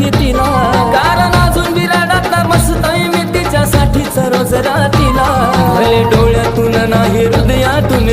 नाही तिला, कारण अजून बिराडातला मस्ताई मी तिच्यासाठीच रोज रातीला. भले डोळ्यातून नाही हृदयातून